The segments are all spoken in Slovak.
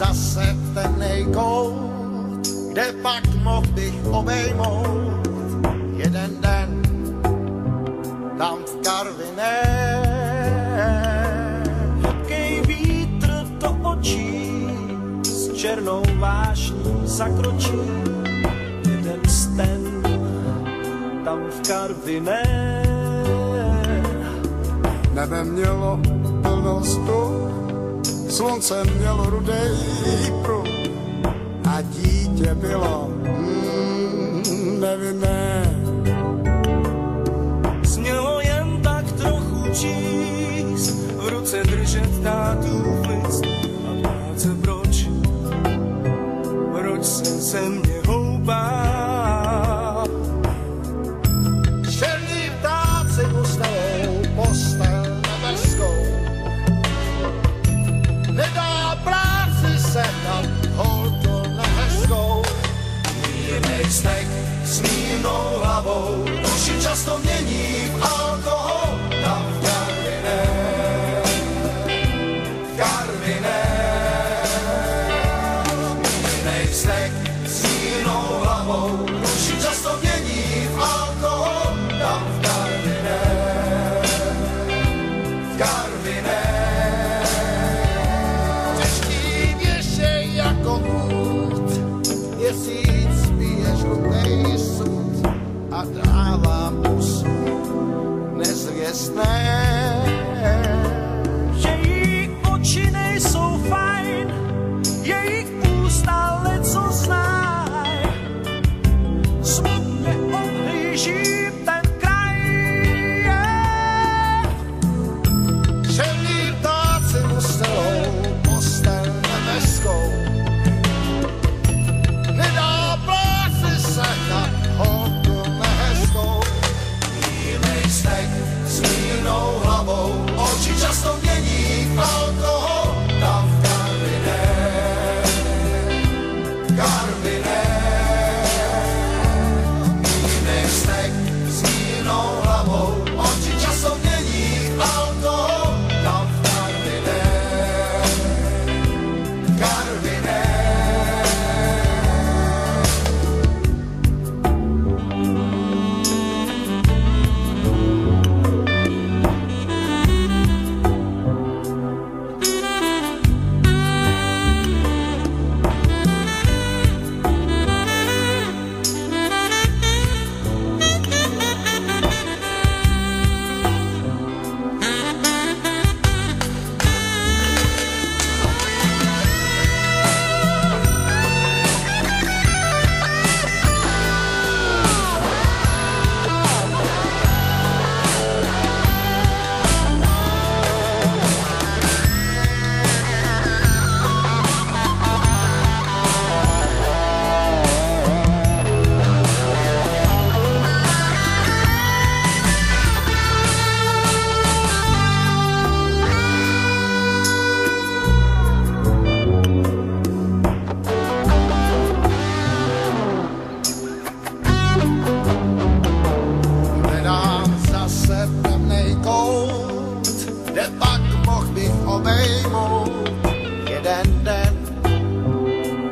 Zase temnej kout, kde pak mohl bych obejmout jeden den tam v Karviné. Jaký vítr do očí s černou vášní zakročí jeden sten tam v Karviné. Nebe mělo plno stup, slunce mělo rudej pruh a dítě bylo nevinné. Smělo jen tak trochu číst, v ruce držet tátův list a ptát se proč se země houpá. Černý ptáci mu stavou postel nebeskou, nedá práci sehnat holku nehezkou. Mírnej vztek s mírnou hlavou, uši často mění v alkohol tam v Karviné. Karviné. Mírnej vztek s mírnou hlavou, uši často mění v alkohol tam v Karviné. Karviné. Měsíc pije žlutej sud a dává pusu nezvěstné. Její oči nejsou fajn, jejich ústa leco znají. Smutně ohlíží ten kraj. Černý ptáci mu stelou postel nebeskou, nedá práci sehnat holku nehezkou. Mírnej vztek s mírnou hlavou, oči často mění alkohol tam v Karviné. Karviné. Mírnej vztek s mírnou hlavou, oči často mění alkohol tam v Karviné. Karviné.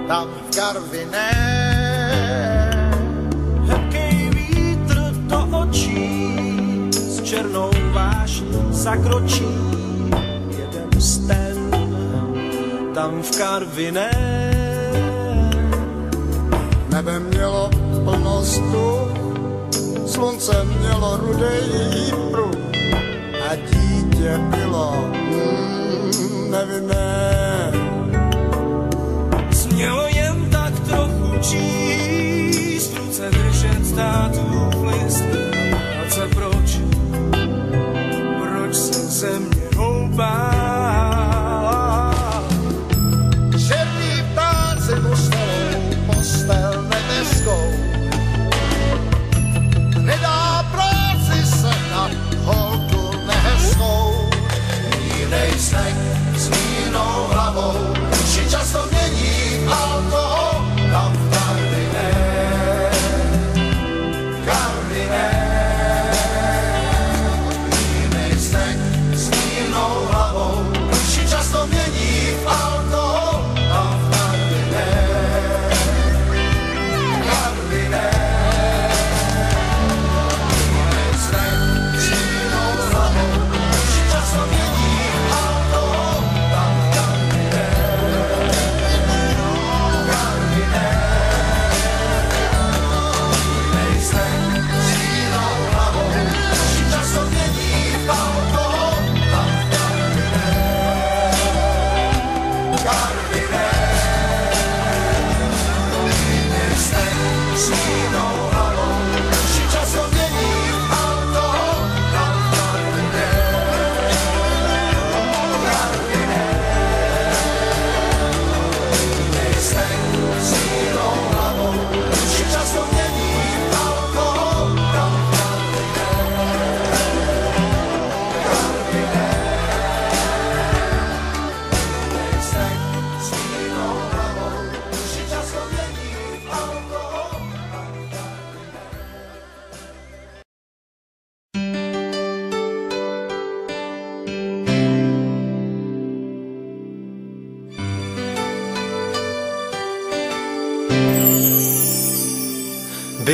tam v Karviné. Hebkej vítr do očí s černou vášní zakročí jeden sten tam v Karviné. Nebe mělo plno stup, slunce mělo rudej pruh a dítě bylo nevinné. Smělo jen tak trochu číst, v ruce držet státův list.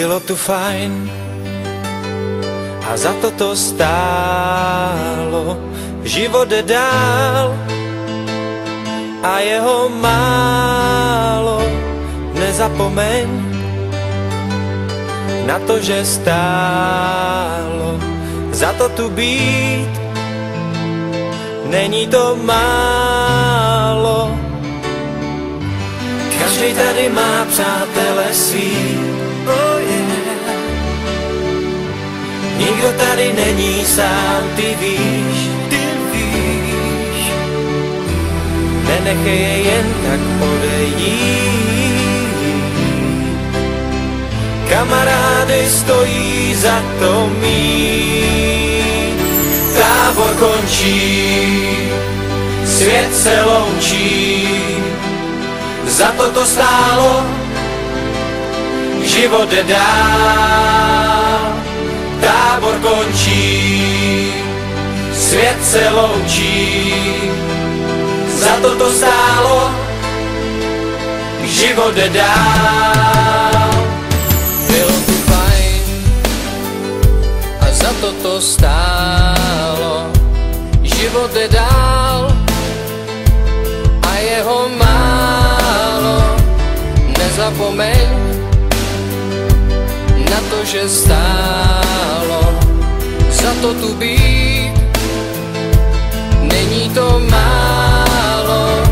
Bylo tu fajn a za to stálo. Život jde dál a jeho málo. Nezapomeň na to, že stálo za to tu být. Není to málo. Každý tady má přátele svý, oh yeah. Nikdo tady není sám, ty víš. Nenechej je jen tak odejít. Kamarády stojí za to mít. Tábor končí, svět se loučí. Za to stálo, život jde dál. Tábor končí, svět se loučí. Za to stálo, život jde dál. Bylo tu fajn a za to stálo. Život jde dál a jeho málo. Nezapomeň na to, že stálo za to tu být. Není to málo.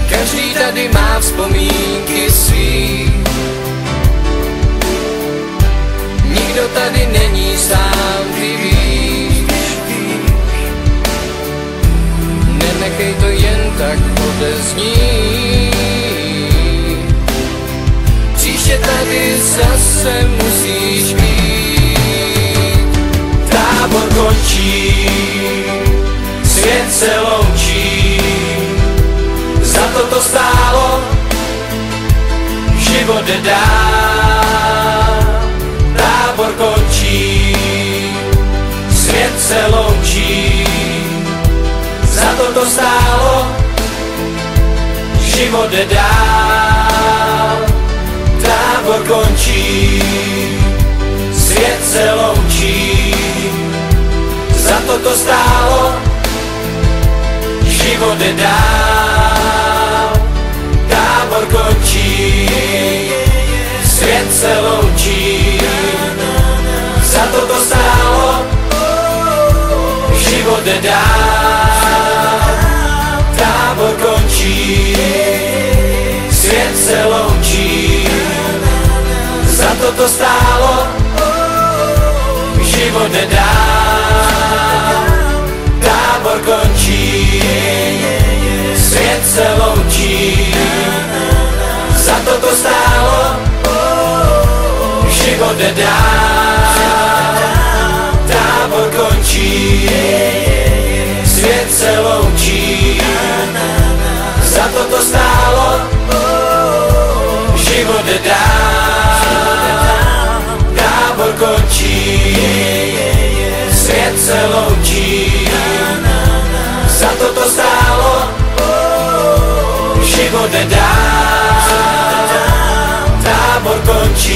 Každý tady má vzpomínky svý. Nikdo tady není sám, ty víš. Nenechej to jen tak odeznít. Příště tady zase musíš být. Tábor končí, svět se loučí. Za to stálo, život jde dál. Tábor končí, svět se loučí. Za to stálo, život jde dál. Tábor končí, svět se loučí. Za to stálo, život jde dál. Tábor končí, svět se loučí. Za to stálo, život jde dál. Tábor končí, svět se loučí. Za to stálo, život jde dál. Tábor končí, svět se loučí. Za to stálo, život jde dál. Tábor končí, svět se loučí. Za to stálo, život jde dál. Tábor končí, svět se loučí. Za to stálo, život jde dál. Tábor končí,